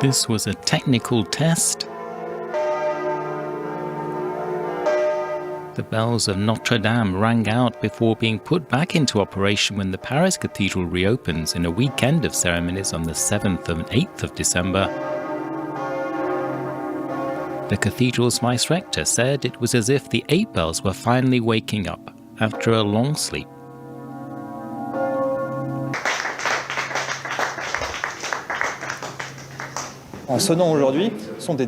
This was a technical test. The bells of Notre-Dame rang out before being put back into operation when the Paris cathedral reopens in a weekend of ceremonies on the 7th and 8th of December. The cathedral's vice rector said it was as if the 8 bells were finally waking up after a long sleep.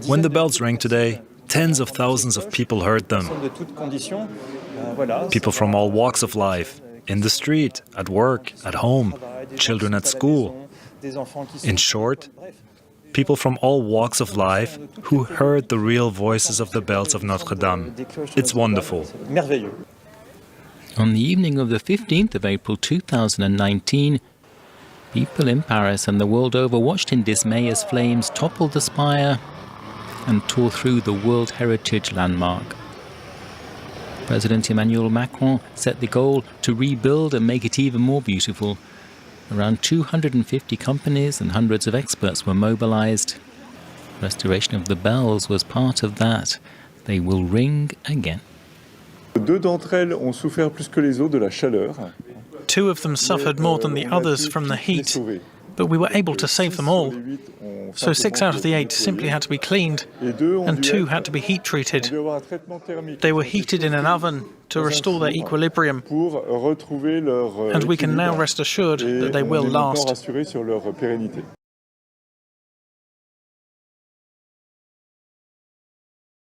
When the bells rang today, tens of thousands of people heard them. People from all walks of life, in the street, at work, at home, children at school. In short, people from all walks of life who heard the real voices of the bells of Notre-Dame. It's wonderful. On the evening of the 15th of April 2019, people in Paris and the world over watched in dismay as flames toppled the spire and tore through the World Heritage Landmark. President Emmanuel Macron set the goal to rebuild and make it even more beautiful. Around 250 companies and hundreds of experts were mobilized. Restoration of the bells was part of that. They will ring again. Two of them suffered more than the others from the heat, but we were able to save them all. So 6 out of the 8 simply had to be cleaned, and 2 had to be heat treated. They were heated in an oven to restore their equilibrium, and we can now rest assured that they will last.